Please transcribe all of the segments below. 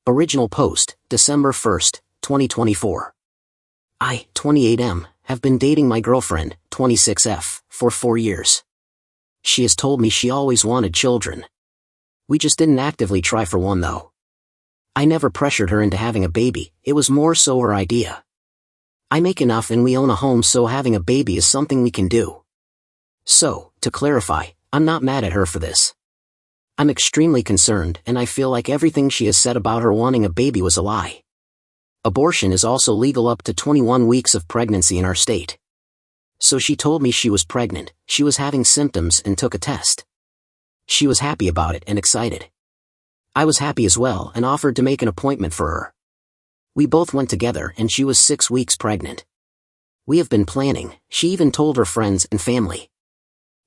Original post, December 1st, 2024. I, 28M, have been dating my girlfriend, 26F, for 4 years. She has told me she always wanted children. We just didn't actively try for one though. I never pressured her into having a baby, it was more so her idea. I make enough and we own a home, so having a baby is something we can do. So, to clarify, I'm not mad at her for this. I'm extremely concerned and I feel like everything she has said about her wanting a baby was a lie. Abortion is also legal up to 21 weeks of pregnancy in our state. So she told me she was pregnant, she was having symptoms and took a test. She was happy about it and excited. I was happy as well and offered to make an appointment for her. We both went together and she was 6 weeks pregnant. We have been planning, she even told her friends and family.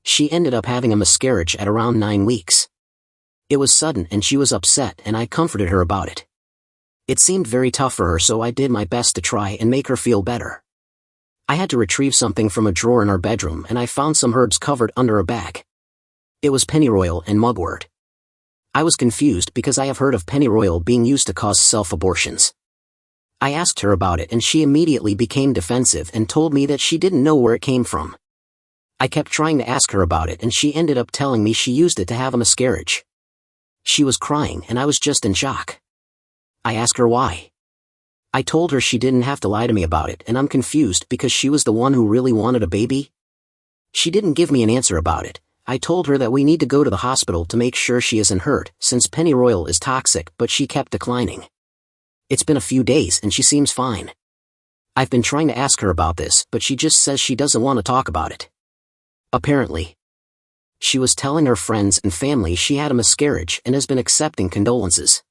She ended up having a miscarriage at around 9 weeks. It was sudden and she was upset and I comforted her about it. It seemed very tough for her, so I did my best to try and make her feel better. I had to retrieve something from a drawer in our bedroom and I found some herbs covered under a bag. It was pennyroyal and mugwort. I was confused because I have heard of pennyroyal being used to cause self-abortions. I asked her about it and she immediately became defensive and told me that she didn't know where it came from. I kept trying to ask her about it and she ended up telling me she used it to have a miscarriage. She was crying and I was just in shock. I asked her why. I told her she didn't have to lie to me about it and I'm confused because she was the one who really wanted a baby. She didn't give me an answer about it. I told her that we need to go to the hospital to make sure she isn't hurt, since pennyroyal is toxic, but she kept declining. It's been a few days and she seems fine. I've been trying to ask her about this, but she just says she doesn't want to talk about it. Apparently, she was telling her friends and family she had a miscarriage and has been accepting condolences.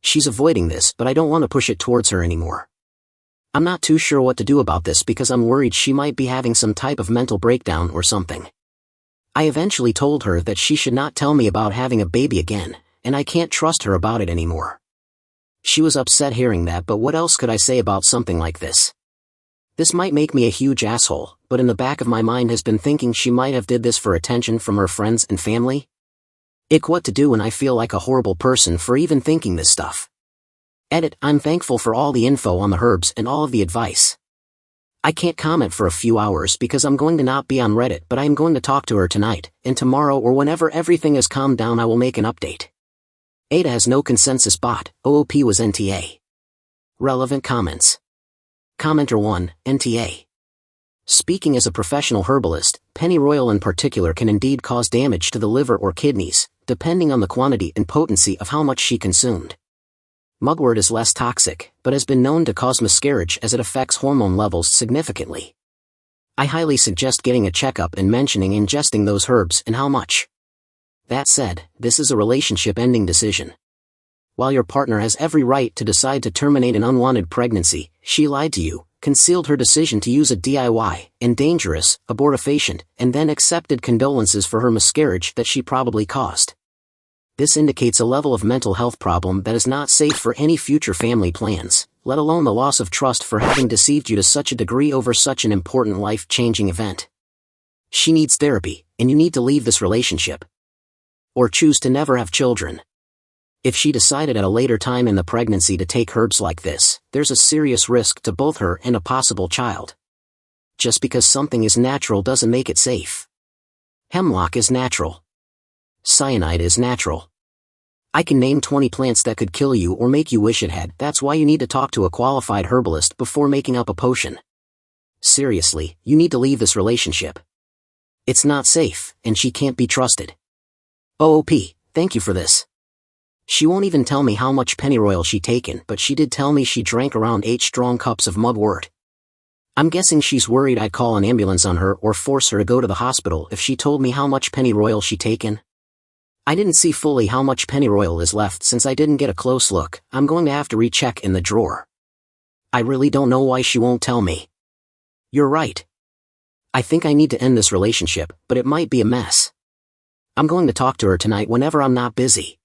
She's avoiding this, but I don't want to push it towards her anymore. I'm not too sure what to do about this because I'm worried she might be having some type of mental breakdown or something. I eventually told her that she should not tell me about having a baby again, and I can't trust her about it anymore. She was upset hearing that, but what else could I say about something like this? This might make me a huge asshole, but in the back of my mind has been thinking she might have did this for attention from her friends and family. Ick, what to do, and I feel like a horrible person for even thinking this stuff. Edit, I'm thankful for all the info on the herbs and all of the advice. I can't comment for a few hours because I'm going to not be on Reddit, but I am going to talk to her tonight, and tomorrow or whenever everything has calmed down I will make an update. AITA has no consensus bot, OOP was NTA. Relevant comments. Commenter 1, NTA. Speaking as a professional herbalist, pennyroyal in particular can indeed cause damage to the liver or kidneys, depending on the quantity and potency of how much she consumed. Mugwort is less toxic, but has been known to cause miscarriage as it affects hormone levels significantly. I highly suggest getting a checkup and mentioning ingesting those herbs and how much. That said, this is a relationship-ending decision. While your partner has every right to decide to terminate an unwanted pregnancy, she lied to you, concealed her decision to use a DIY, and dangerous, abortifacient, and then accepted condolences for her miscarriage that she probably caused. This indicates a level of mental health problem that is not safe for any future family plans, let alone the loss of trust for having deceived you to such a degree over such an important life-changing event. She needs therapy, and you need to leave this relationship. Or choose to never have children. If she decided at a later time in the pregnancy to take herbs like this, there's a serious risk to both her and a possible child. Just because something is natural doesn't make it safe. Hemlock is natural. Cyanide is natural. I can name 20 plants that could kill you or make you wish it had. That's why you need to talk to a qualified herbalist before making up a potion. Seriously, you need to leave this relationship. It's not safe, and she can't be trusted. OOP, thank you for this. She won't even tell me how much pennyroyal she taken, but she did tell me she drank around 8 strong cups of mugwort. I'm guessing she's worried I'd call an ambulance on her or force her to go to the hospital if she told me how much pennyroyal she taken. I didn't see fully how much pennyroyal is left since I didn't get a close look. I'm going to have to recheck in the drawer. I really don't know why she won't tell me. You're right. I think I need to end this relationship, but it might be a mess. I'm going to talk to her tonight whenever I'm not busy.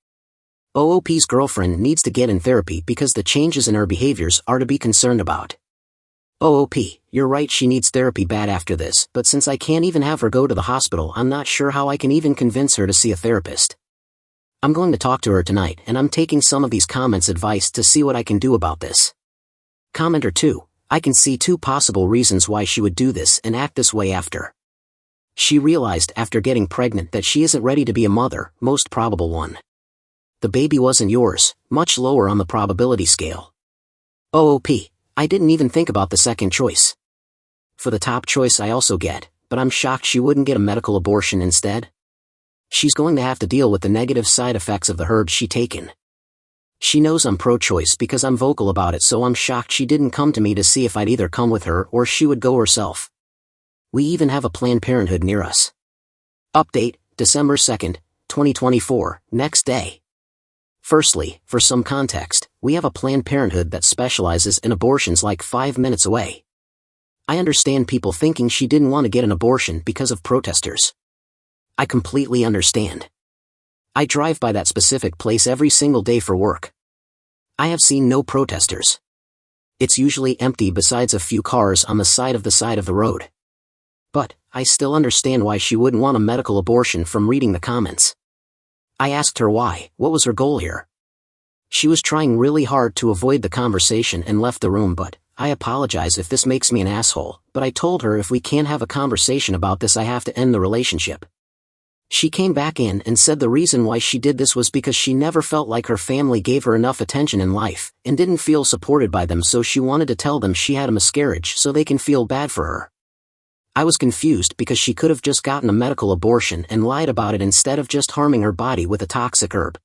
OOP's girlfriend needs to get in therapy because the changes in her behaviors are to be concerned about. OOP, you're right, she needs therapy bad after this, but since I can't even have her go to the hospital, I'm not sure how I can even convince her to see a therapist. I'm going to talk to her tonight, and I'm taking some of these comments' advice to see what I can do about this. Commenter 2. I can see 2 possible reasons why she would do this and act this way after. She realized after getting pregnant that she isn't ready to be a mother, most probable one. The baby wasn't yours, much lower on the probability scale. OOP. I didn't even think about the second choice. For the top choice I also get, but I'm shocked she wouldn't get a medical abortion instead. She's going to have to deal with the negative side effects of the herb she taken. She knows I'm pro-choice because I'm vocal about it, so I'm shocked she didn't come to me to see if I'd either come with her or she would go herself. We even have a Planned Parenthood near us. Update, December 2nd, 2024, next day. Firstly, for some context, we have a Planned Parenthood that specializes in abortions like 5 minutes away. I understand people thinking she didn't want to get an abortion because of protesters. I completely understand. I drive by that specific place every single day for work. I have seen no protesters. It's usually empty besides a few cars on the side of the road. But, I still understand why she wouldn't want a medical abortion from reading the comments. I asked her why, what was her goal here? She was trying really hard to avoid the conversation and left the room, but, I apologize if this makes me an asshole, but I told her if we can't have a conversation about this I have to end the relationship. She came back in and said the reason why she did this was because she never felt like her family gave her enough attention in life, and didn't feel supported by them, so she wanted to tell them she had a miscarriage so they can feel bad for her. I was confused because she could have just gotten a medical abortion and lied about it instead of just harming her body with a toxic herb.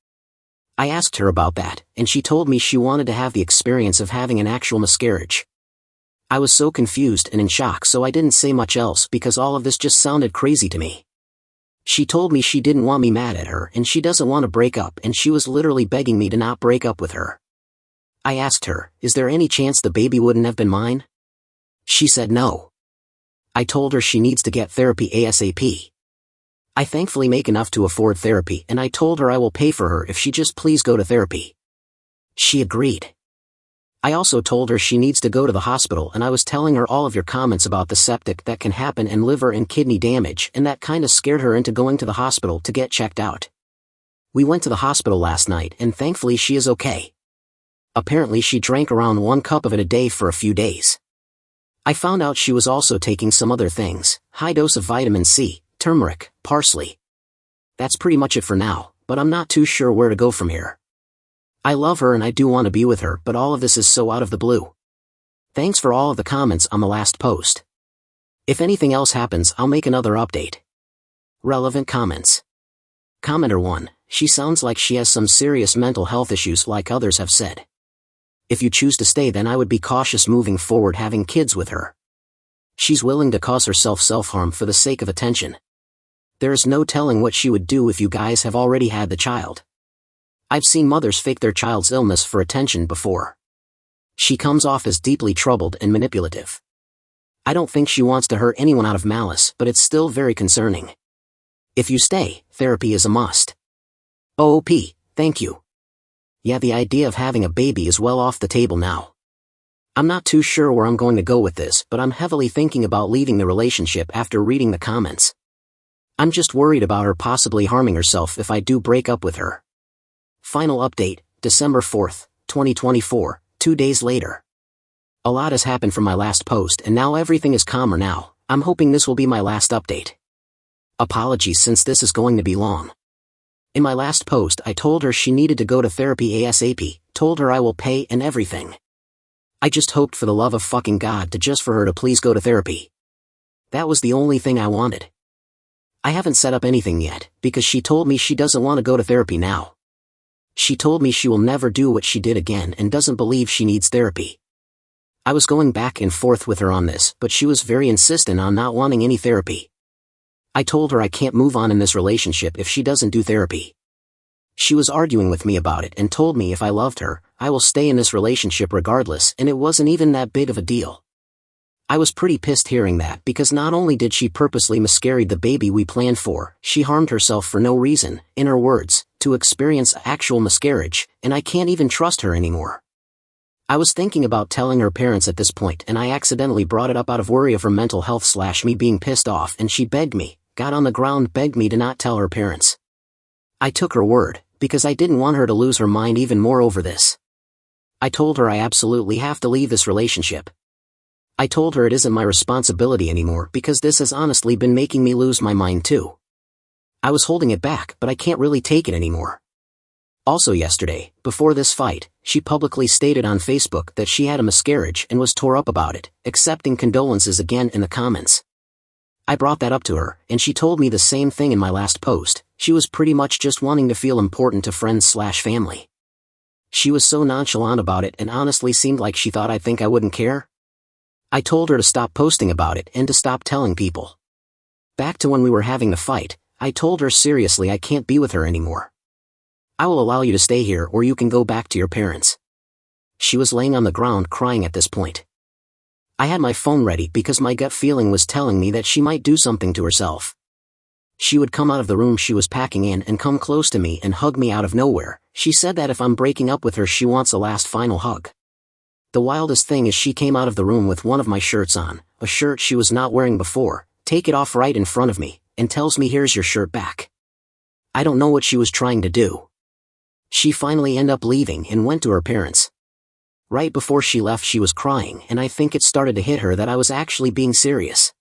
I asked her about that, and she told me she wanted to have the experience of having an actual miscarriage. I was so confused and in shock, so I didn't say much else because all of this just sounded crazy to me. She told me she didn't want me mad at her and she doesn't want to break up, and she was literally begging me to not break up with her. I asked her, is there any chance the baby wouldn't have been mine? She said no. I told her she needs to get therapy ASAP. I thankfully make enough to afford therapy, and I told her I will pay for her if she just please go to therapy. She agreed. I also told her she needs to go to the hospital, and I was telling her all of your comments about the septic that can happen and liver and kidney damage, and that kinda scared her into going to the hospital to get checked out. We went to the hospital last night and thankfully she is okay. Apparently she drank around 1 cup of it a day for a few days. I found out she was also taking some other things, high dose of vitamin C, turmeric, parsley. That's pretty much it for now, but I'm not too sure where to go from here. I love her and I do want to be with her, but all of this is so out of the blue. Thanks for all of the comments on the last post. If anything else happens, I'll make another update. Relevant comments. Commenter 1, she sounds like she has some serious mental health issues like others have said. If you choose to stay, then I would be cautious moving forward having kids with her. She's willing to cause herself self-harm for the sake of attention. There is no telling what she would do if you guys have already had the child. I've seen mothers fake their child's illness for attention before. She comes off as deeply troubled and manipulative. I don't think she wants to hurt anyone out of malice, but it's still very concerning. If you stay, therapy is a must. OOP, thank you. Yeah, the idea of having a baby is well off the table now. I'm not too sure where I'm going to go with this, but I'm heavily thinking about leaving the relationship after reading the comments. I'm just worried about her possibly harming herself if I do break up with her. Final update, December 4th, 2024, 2 days later. A lot has happened from my last post and now everything is calmer now. I'm hoping this will be my last update. Apologies since this is going to be long. In my last post I told her she needed to go to therapy ASAP, told her I will pay and everything. I just hoped for the love of fucking God for her to please go to therapy. That was the only thing I wanted. I haven't set up anything yet, because she told me she doesn't want to go to therapy now. She told me she will never do what she did again and doesn't believe she needs therapy. I was going back and forth with her on this, but she was very insistent on not wanting any therapy. I told her I can't move on in this relationship if she doesn't do therapy. She was arguing with me about it and told me if I loved her, I will stay in this relationship regardless, and it wasn't even that big of a deal. I was pretty pissed hearing that because not only did she purposely miscarry the baby we planned for, she harmed herself for no reason, in her words, to experience actual miscarriage, and I can't even trust her anymore. I was thinking about telling her parents at this point, and I accidentally brought it up out of worry of her mental health / me being pissed off, and she begged me, got on the ground, begged me to not tell her parents. I took her word, because I didn't want her to lose her mind even more over this. I told her I absolutely have to leave this relationship. I told her it isn't my responsibility anymore because this has honestly been making me lose my mind too. I was holding it back, but I can't really take it anymore. Also yesterday, before this fight, she publicly stated on Facebook that she had a miscarriage and was tore up about it, accepting condolences again in the comments. I brought that up to her, and she told me the same thing in my last post. She was pretty much just wanting to feel important to friends/family. She was so nonchalant about it and honestly seemed like she thought I'd think I wouldn't care. I told her to stop posting about it and to stop telling people. Back to when we were having the fight, I told her seriously I can't be with her anymore. I will allow you to stay here or you can go back to your parents. She was laying on the ground crying at this point. I had my phone ready because my gut feeling was telling me that she might do something to herself. She would come out of the room she was packing in and come close to me and hug me out of nowhere. She said that if I'm breaking up with her she wants a last final hug. The wildest thing is she came out of the room with one of my shirts on, a shirt she was not wearing before, take it off right in front of me, and tells me here's your shirt back. I don't know what she was trying to do. She finally ended up leaving and went to her parents. Right before she left she was crying and I think it started to hit her that I was actually being serious.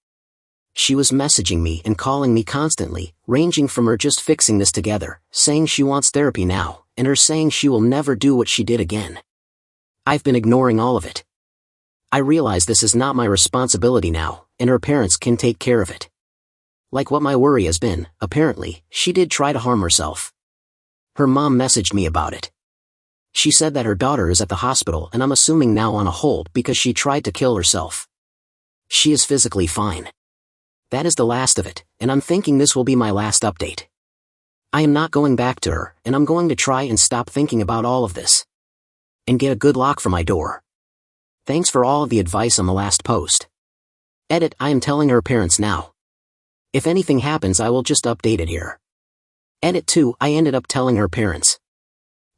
She was messaging me and calling me constantly, ranging from her just fixing this together, saying she wants therapy now, and her saying she will never do what she did again. I've been ignoring all of it. I realize this is not my responsibility now, and her parents can take care of it. Like what my worry has been, apparently, she did try to harm herself. Her mom messaged me about it. She said that her daughter is at the hospital and I'm assuming now on a hold because she tried to kill herself. She is physically fine. That is the last of it, and I'm thinking this will be my last update. I am not going back to her, and I'm going to try and stop thinking about all of this. And get a good lock for my door. Thanks for all of the advice on the last post. Edit, I am telling her parents now. If anything happens I will just update it here. Edit 2, I ended up telling her parents.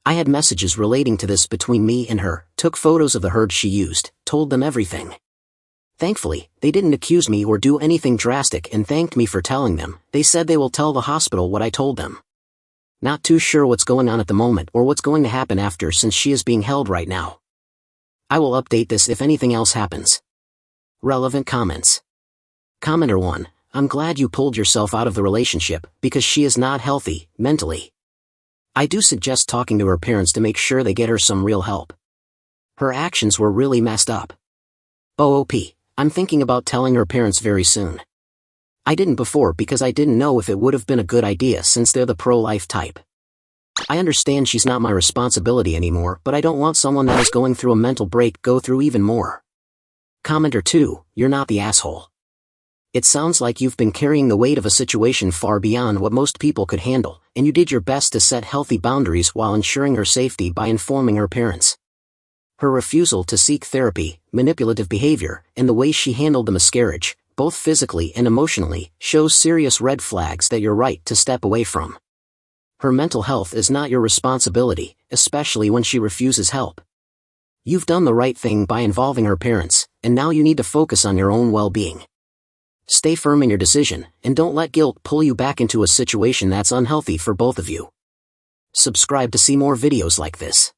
I had messages relating to this between me and her, took photos of the herd she used, told them everything. Thankfully, they didn't accuse me or do anything drastic and thanked me for telling them. They said they will tell the hospital what I told them. Not too sure what's going on at the moment or what's going to happen after since she is being held right now. I will update this if anything else happens. Relevant comments. Commenter 1, I'm glad you pulled yourself out of the relationship because she is not healthy, mentally. I do suggest talking to her parents to make sure they get her some real help. Her actions were really messed up. OOP. I'm thinking about telling her parents very soon. I didn't before because I didn't know if it would have been a good idea since they're the pro-life type. I understand she's not my responsibility anymore, but I don't want someone that is going through a mental break go through even more. Commenter 2, you're not the asshole. It sounds like you've been carrying the weight of a situation far beyond what most people could handle, and you did your best to set healthy boundaries while ensuring her safety by informing her parents. Her refusal to seek therapy, manipulative behavior, and the way she handled the miscarriage, both physically and emotionally, shows serious red flags that you're right to step away from. Her mental health is not your responsibility, especially when she refuses help. You've done the right thing by involving her parents, and now you need to focus on your own well-being. Stay firm in your decision, and don't let guilt pull you back into a situation that's unhealthy for both of you. Subscribe to see more videos like this.